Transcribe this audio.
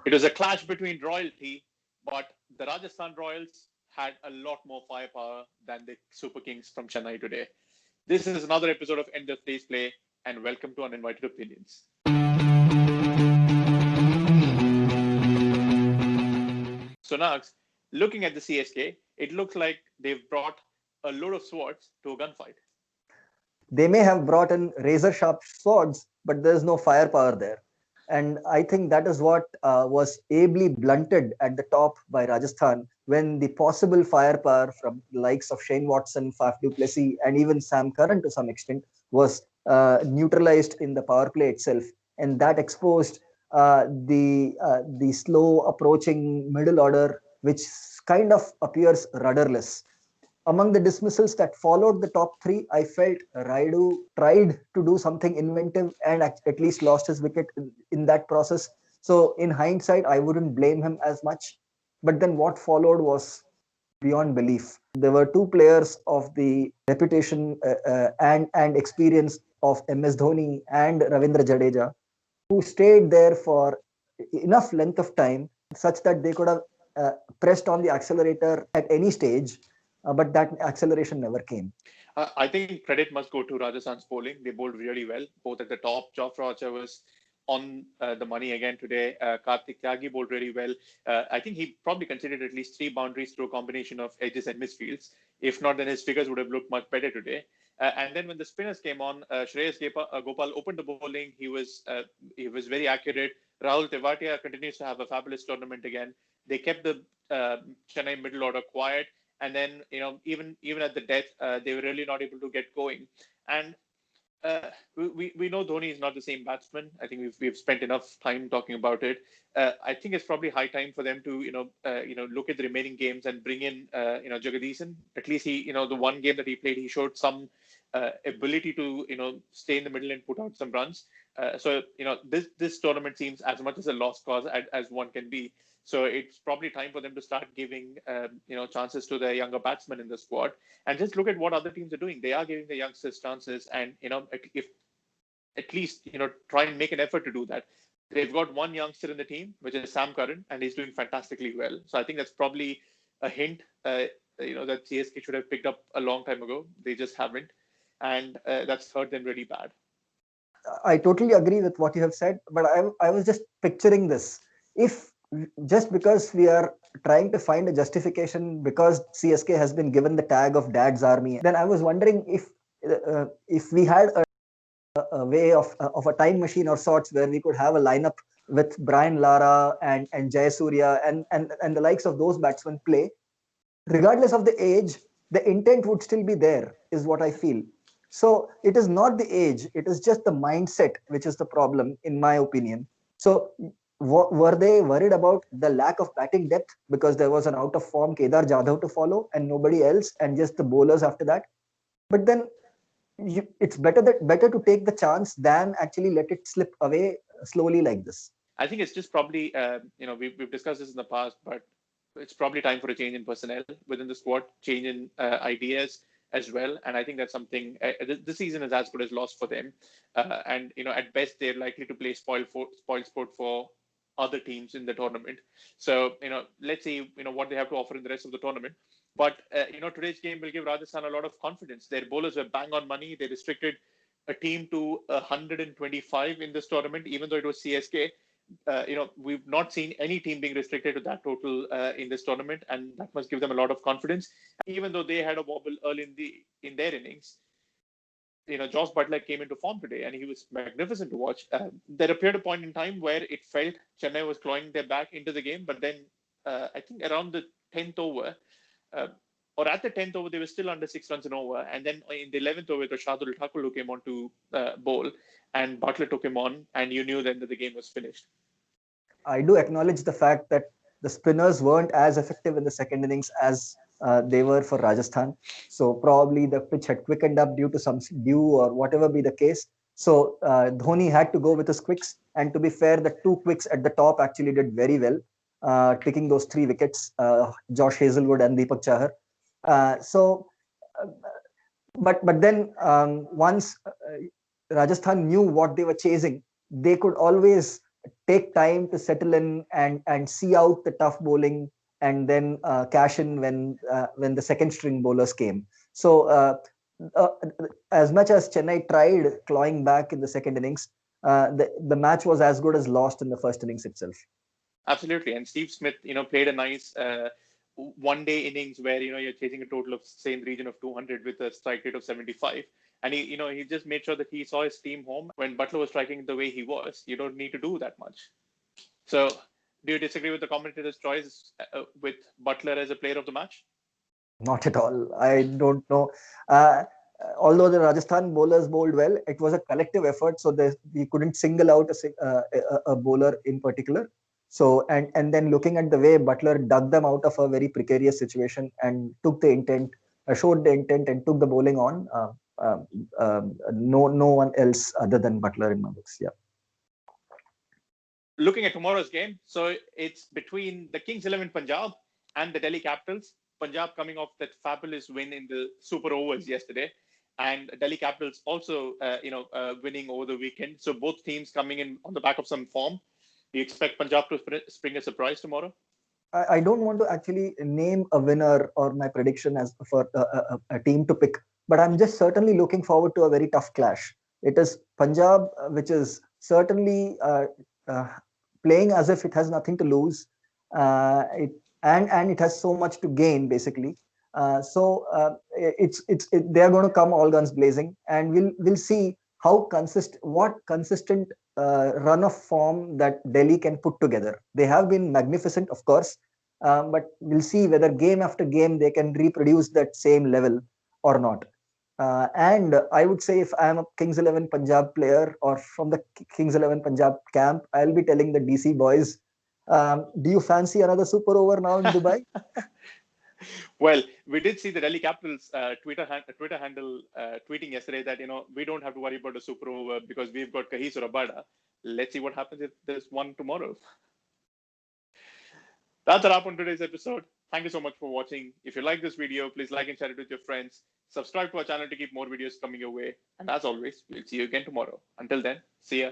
It was a clash between royalty, but the Rajasthan Royals had a lot more firepower than the Super Kings from Chennai today. This is another episode of End of Day's Play, and welcome to Uninvited Opinions. So, Nags, looking at the CSK, it looks like they've brought a load of swords to a gunfight. They may have brought in razor sharp swords, but there's no firepower there. And I think that is what was ably blunted at the top by Rajasthan when the possible firepower from the likes of Shane Watson, Faf du Plessis, and even Sam Curran to some extent was neutralized in the power play itself. And that exposed the slow approaching middle order, which kind of appears rudderless. Among the dismissals that followed the top three, I felt Raidu tried to do something inventive and at least lost his wicket in that process. So, in hindsight, I wouldn't blame him as much. But then what followed was beyond belief. There were two players of the reputation and experience of MS Dhoni and Ravindra Jadeja who stayed there for enough length of time such that they could have pressed on the accelerator at any stage, but that acceleration never came. I think credit must go to Rajasthan's bowling. They bowled really well, both at the top. Jofra Archer was on the money again today. Karthik Tyagi bowled really well. I think he probably considered at least 3 boundaries through a combination of edges and misfields. If not, then his figures would have looked much better today. And then when the spinners came on, Shreyas Gopal opened the bowling. He was very accurate. Rahul Tewatia continues to have a fabulous tournament again. They kept the Chennai middle order quiet. And then, even at the death, they were really not able to get going. And we know Dhoni is not the same batsman. I think we've spent enough time talking about it. I think it's probably high time for them to look at the remaining games and bring in Jagadisan. At least he the one game that he played, he showed some ability to stay in the middle and put out some runs. So this tournament seems as much as a lost cause as one can be. So it's probably time for them to start giving chances to the younger batsmen in the squad, and just look at what other teams are doing. They are giving the youngsters chances, and if at least try and make an effort to do that. They've got one youngster in the team, which is Sam Curran, and he's doing fantastically well. So I think that's probably a hint that CSK should have picked up a long time ago. They just haven't, and that's hurt them really bad. I totally agree with what you have said, but I was just picturing this. If just because we are trying to find a justification because CSK has been given the tag of Dad's Army, then I was wondering if we had a way of a time machine or sorts where we could have a lineup with Brian Lara and Jayasurya and the likes of those batsmen play, regardless of the age, the intent would still be there, is what I feel. So it is not the age, it is just the mindset which is the problem, in my opinion. So were they worried about the lack of batting depth because there was an out of form Kedar Jadhav to follow and nobody else and just the bowlers after that? But then it's better to take the chance than actually let it slip away slowly like this. I think it's just probably we've discussed this in the past, but it's probably time for a change in personnel within the squad, change in ideas as well. And I think that's something this season is as good as lost for them. And at best they're likely to play spoil sport for other teams in the tournament. So let's see what they have to offer in the rest of the tournament. But today's game will give Rajasthan a lot of confidence. Their bowlers were bang on money. They restricted a team to 125 in this tournament, even though it was CSK. We've not seen any team being restricted to that total in this tournament, and that must give them a lot of confidence. Even though they had a wobble early in their innings, Josh Butler came into form today, and he was magnificent to watch. There appeared a point in time where it felt Chennai was clawing their back into the game, but then I think around the 10th over, or at the 10th over, they were still under 6 runs and over. And then in the 11th over, it was Shardul Thakur who came on to bowl, and Butler took him on, and you knew then that the game was finished. I do acknowledge the fact that the spinners weren't as effective in the second innings as they were for Rajasthan. So probably the pitch had quickened up due to some dew or whatever be the case. So Dhoni had to go with his quicks. And to be fair, the 2 quicks at the top actually did very well, taking those 3 wickets, Josh Hazelwood and Deepak Chahar. But then once Rajasthan knew what they were chasing, they could always take time to settle in and see out the tough bowling, and then cash in when the second string bowlers came. So uh, as much as Chennai tried clawing back in the second innings, the match was as good as lost in the first innings itself. Absolutely. And Steve Smith, played a nice one day innings where, you're chasing a total of, say, in the region of 200 with a strike rate of 75. And he just made sure that he saw his team home. When Butler was striking the way he was, you don't need to do that much. So do you disagree with the commentator's choice with Butler as a player of the match? Not at all. I don't know. Uh, Although the Rajasthan bowlers bowled well, it was a collective effort. So we couldn't single out a bowler in particular. So and then looking at the way Butler dug them out of a very precarious situation and took the intent, showed the intent, and took the bowling on. No one else other than Butler in my books. Yeah. Looking at tomorrow's game, so it's between the Kings 11 Punjab and the Delhi Capitals. Punjab coming off that fabulous win in the Super Overs yesterday, and Delhi Capitals also, winning over the weekend. So both teams coming in on the back of some form. Do you expect Punjab to spring a surprise tomorrow? I don't want to actually name a winner or my prediction as for a team to pick, but I'm just certainly looking forward to a very tough clash. It is Punjab, which is certainly uh, playing as if it has nothing to lose, and it has so much to gain basically. They are going to come all guns blazing, and we'll see what consistent run of form that Delhi can put together. They have been magnificent, of course, but we'll see whether game after game they can reproduce that same level or not. And I would say if I'm a Kings 11 Punjab player or from the Kings 11 Punjab camp, I'll be telling the DC boys, do you fancy another super over now in Dubai? Well, we did see the Delhi Capitals Twitter handle tweeting yesterday that we don't have to worry about a super over because we've got Kahis or Abada. Let's see what happens if there's one tomorrow. That's a wrap on today's episode. Thank you so much for watching. If you like this video, please like and share it with your friends. Subscribe to our channel to keep more videos coming your way. And as always, we'll see you again tomorrow. Until then, see ya.